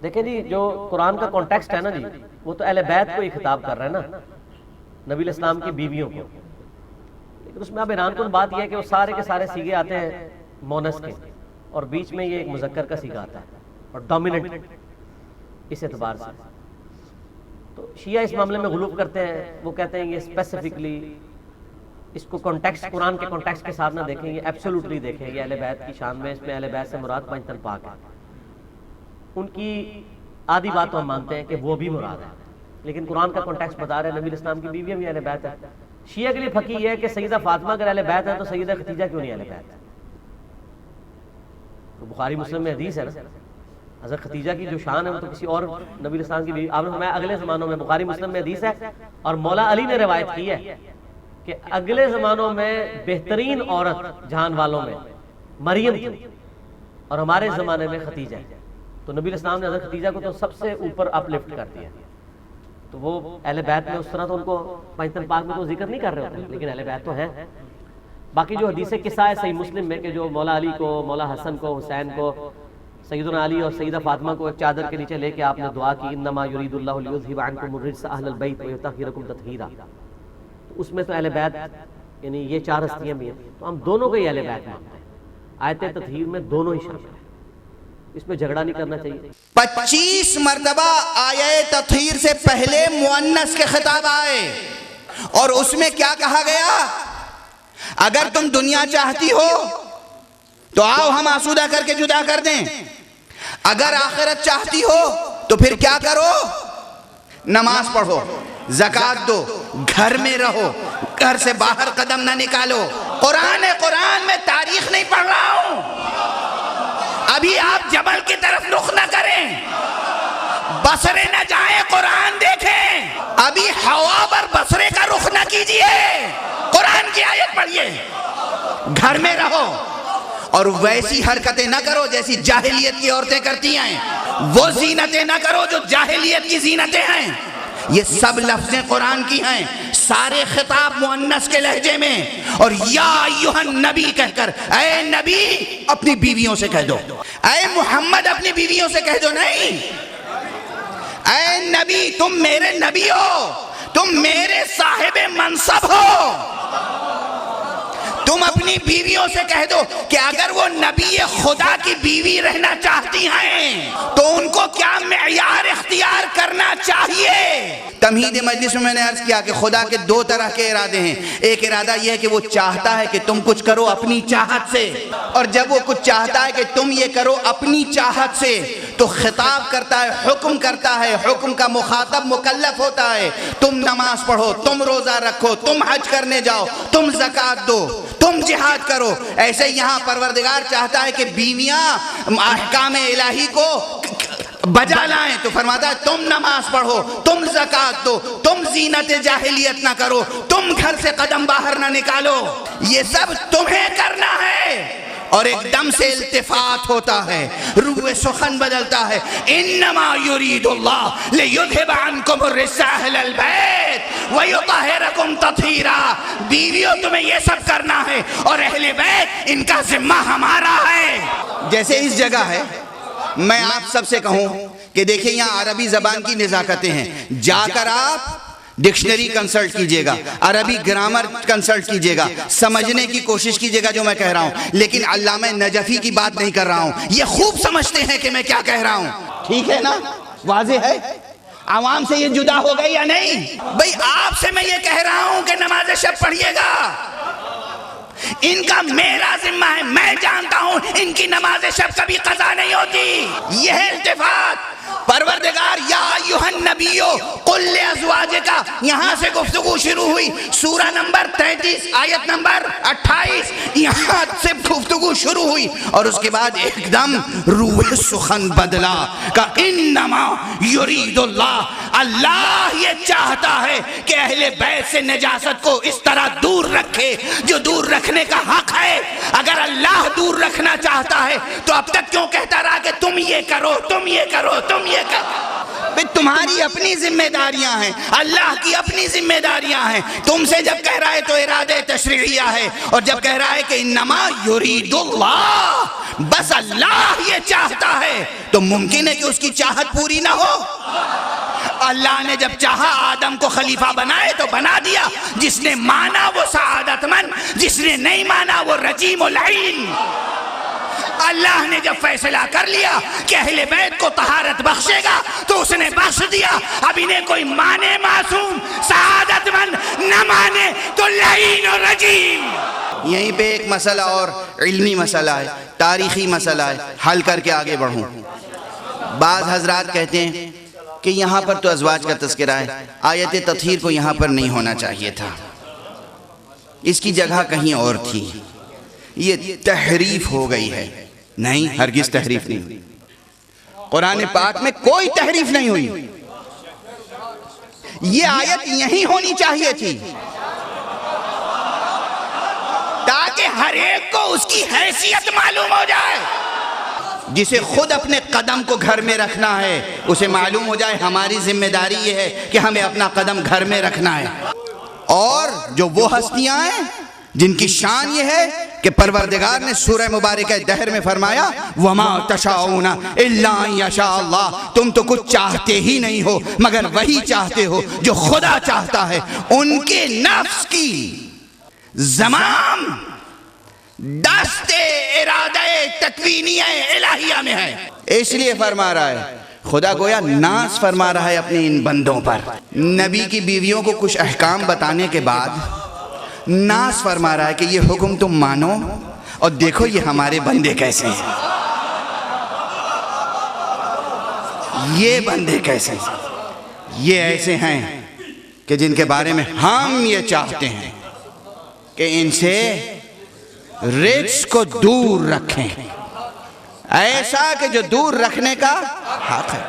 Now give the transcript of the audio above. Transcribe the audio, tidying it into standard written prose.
دیکھیں جی جو قرآن کا کانٹیکسٹ ہے نا جی، وہ تو اہل بیت کو ہی خطاب کر رہا ہے نا، نبی علیہ السلام کی بیویوں کو، لیکن اس میں اب حیران کن بات یہ ہے کہ وہ سارے کے سارے سیغے آتے ہیں مونس کے، اور بیچ میں یہ ایک مذکر کا سیغہ آتا ہے اور ڈومیننٹ اس اعتبار سے۔ تو شیعہ اس معاملے میں غلو کرتے ہیں، وہ کہتے ہیں یہ اسپیسیفکلی اس کو کانٹیکسٹ، قرآن کے کانٹیکسٹ کے ساتھ نہ دیکھیں، یہ ایبسولوٹلی دیکھیں، یہ اہل بیت کی شان میں، اس میں اہل بیت سے مراد 5 تن پاک ہے۔ ان کی آدھی بات تو ہم مانتے ہیں کہ وہ بھی مراد ہے، لیکن قرآن کا کانٹیکسٹ بتا رہے ہیں نبی علیہ السلام کی بیویاں بھی اہل بیت ہے۔ شیعہ کے لیے پھکی یہ ہے کہ سیدہ فاطمہ اگر اہل بیت ہے تو سیدہ خدیجہ کیوں نہیں اہل بیت ہے؟ تو بخاری مسلم میں حدیث ہے نا، حضرت خدیجہ کی جو شان ہے وہ تو کسی اور نبی علیہ السلام کی بیوی، آپ نے فرمایا اگلے زمانوں میں، بخاری مسلم میں حدیث ہے، اور مولا علی نے روایت کی ہے کہ اگلے زمانوں میں بہترین عورت جہان والوں میں مریم تھی، اور ہمارے زمانے میں خدیجہ ہے۔ تو نبی علیہ السلام نے حضرت خدیجہ کو تو سب سے اوپر اپ لفٹ کر دیا، تو وہ اہل بیت میں اس طرح تو ان کو 5 تن پاک میں تو ذکر نہیں کر رہے ہوتے، لیکن اہل بیت تو ہیں۔ باقی جو حدیث قصہ ہے صحیح مسلم میں کہ جو مولا علی کو، مولا حسن کو، حسین کو، سیدنا علی اور سیدہ فاطمہ کو ایک چادر کے نیچے لے کے آپ نے دعا کی، انما یرید اللہ لیذھب عنکم الرجس اہل البیت ویطہرکم تطہیرا، تو اس میں تو اہل بیت یعنی یہ 4 ہستیاں بھی ہیں، تو ہم دونوں کو ہی اہل بیت مانتے ہیں۔ آیت تطہیر میں دونوں ہی شامل ہیں، اس میں جھگڑا نہیں کرنا چاہیے۔ 25 مرتبہ آیہ تطہیر سے پہلے مؤنث کے خطاب آئے، اور اس میں کیا کہا گیا؟ اگر تم دنیا چاہتی ہو تو آؤ ہم آسودہ کر کے جدا کر دیں، اگر آخرت چاہتی ہو تو پھر کیا کرو؟ نماز پڑھو، زکوٰۃ دو، گھر میں رہو، گھر سے باہر قدم نہ نکالو۔ قرآن میں تاریخ نہیں پڑھ رہا ہوں، ابھی آپ جبل کی طرف رخ نہ کریں، بصرے نہ جائیں، قرآن دیکھیں، ابھی ہوا پر بصرے کا رخ نہ کیجئے، قرآن کی آیت پڑھیے، گھر میں رہو، اور ویسی حرکتیں نہ کرو جیسی جاہلیت کی عورتیں کرتی ہیں، وہ زینتیں نہ کرو جو جاہلیت کی زینتیں ہیں۔ یہ سب لفظیں قرآن کی ہیں، سارے خطاب مؤنث کے لہجے میں، اور یا ایھا النبی کہہ کر، اے نبی اپنی بیویوں سے کہہ دو، اے محمد اپنی بیویوں سے کہہ دو، نہیں، اے نبی تم میرے نبی ہو، تم میرے صاحب منصب ہو، تم اپنی بیویوں سے کہہ دو کہ اگر وہ نبی خدا کی بیوی رہنا چاہتی ہیں تو ان کو کیا معیار اختیار کرنا چاہیے۔ تمہید مجلس میں نے عرض کیا کہ خدا کے 2 طرح کے ارادے ہیں، ایک ارادہ یہ ہے کہ وہ چاہتا ہے کہ تم کچھ کرو اپنی چاہت سے، اور جب وہ کچھ چاہتا ہے کہ تم یہ کرو اپنی چاہت سے تو خطاب کرتا ہے، حکم کرتا ہے، حکم کا مخاطب مکلف ہوتا ہے، تم نماز پڑھو، تم روزہ رکھو، تم حج کرنے جاؤ، تم زکوٰۃ دو، تم جہاد کرو۔ ایسے یہاں پروردگار چاہتا ہے کہ بیویاں احکام الہی کو بجا لائیں، تو فرماتا ہے تم نماز پڑھو، تم زکوٰۃ دو، تم زینت جاہلیت نہ کرو، تم گھر سے قدم باہر نہ نکالو، یہ سب تمہیں کرنا ہے۔ اور ایک دم سے التفات ہوتا ہے، روح سخن بدلتا ہے، انما یرید اللہ لیذھب عنکم الرجس اہل البیت ویطہرکم تطہیرا، بیویوں تمہیں یہ سب کرنا ہے، اور اہل بیت ان کا ذمہ ہمارا ہے۔ جیسے اس جگہ ہے، میں آپ سب سے کہوں کہ دیکھیں یہاں عربی زبان کی نزاکتیں ہیں، جا کر آپ ڈکشنری کنسلٹ کیجئے گا، عربی گرامر کنسلٹ کیجئے گا، سمجھنے کی کوشش کیجئے گا جو میں کہہ رہا ہوں، لیکن علامہ نجفی کی بات نہیں کر رہا ہوں، یہ خوب سمجھتے ہیں کہ میں کیا کہہ رہا ہوں، ٹھیک ہے نا؟ واضح ہے؟ عوام سے یہ جدا ہو گئی یا نہیں؟ بھئی آپ سے میں یہ کہہ رہا ہوں کہ نماز شب پڑھیے گا، ان کا میرا ذمہ ہے، میں جانتا ہوں ان کی نماز شب کبھی قضا نہیں ہوتی۔ یہ ہے التفات۔ پروردگار یا ایھا النبی قل لازواجک، یہاں سے گفتگو شروع ہوئی، سورہ نمبر 33 آیت نمبر 28، یہاں سے گفتگو شروع ہوئی، اور اس کے بعد ایک دم روح سخن بدلا کہ انما یرید اللہ، اللہ یہ چاہتا ہے کہ اہل بیت سے نجاست کو اس طرح دور رکھے جو دور رکھنے کا حق ہے۔ اگر اللہ دور رکھنا چاہتا ہے تو اب تک کیوں کہتا رہا کہ تم یہ کرو، تم یہ کرو، تم یہ کرو؟ تمہاری اپنی ذمہ داریاں ہیں، اللہ کی اپنی ذمہ داریاں ہیں. تم سے جب کہہ رہا ہے تو ارادہ تشریعیہ ہے، اور جب کہہ رہا ہے کہ انما یرید اللہ، بس اللہ یہ چاہتا ہے، تو ممکن ہے کہ اس کی چاہت پوری نہ ہو. اللہ نے جب چاہا آدم کو خلیفہ بنائے تو بنا دیا. جس نے مانا وہ سعادت مند، جس نے نہیں مانا وہ رجیم العین. اللہ نے جب فیصلہ کر لیا کہ اہل بیت کو طہارت بخشے گا تو اس نے بخش دیا. اب انہیں کوئی مانے معصوم سعادت مند، نہ مانے تو لعین و رجیم. یہیں پہ ایک مسئلہ اور علمی مسئلہ ہے، تاریخی مسئلہ ہے، حل کر کے آگے بڑھوں. بعض حضرات کہتے ہیں کہ یہاں پر تو ازواج کا تذکرہ ہے، آیت تطہیر کو یہاں پر نہیں ہونا چاہیے تھا، اس کی جگہ کہیں اور تھی، یہ تحریف ہو گئی ہے. نہیں، ہرگز تحریف نہیں ہوئی. قرآن پاک میں کوئی تحریف نہیں ہوئی. یہ آیت یہیں ہونی چاہیے تھی تاکہ ہر ایک کو اس کی حیثیت معلوم ہو جائے. جسے خود اپنے قدم کو گھر میں رکھنا ہے اسے معلوم ہو جائے ہماری ذمہ داری یہ ہے کہ ہمیں اپنا قدم گھر میں رکھنا ہے. اور جو وہ ہستیاں ہیں جن کی شان یہ ہے کہ پروردگار نے سورہ مبارکہ دہر میں فرمایا وَمَا تَشَاءُونَ إِلَّا أَن يَشَاءَ اللَّهُ، تم تو کچھ چاہتے ہی نہیں ہو مگر وہی چاہتے ہو جو خدا چاہتا ہے. ان کے نفس کی زمام دست ارادہ تکوینی الہیہ میں ہے، اس لیے فرما رہا ہے خدا گویا ناز فرما رہا ہے اپنے ان بندوں پر. نبی کی بیویوں کو کچھ احکام بتانے کے بعد ناز فرما رہا ہے کہ یہ حکم تم مانو اور دیکھو یہ ہمارے بندے کیسے ہیں، یہ بندے کیسے ہیں. یہ ایسے ہیں کہ جن کے بارے میں ہم یہ چاہتے ہیں کہ ان سے رجس کو دور رکھیں، ایسا کہ جو دور رکھنے کا حق ہے.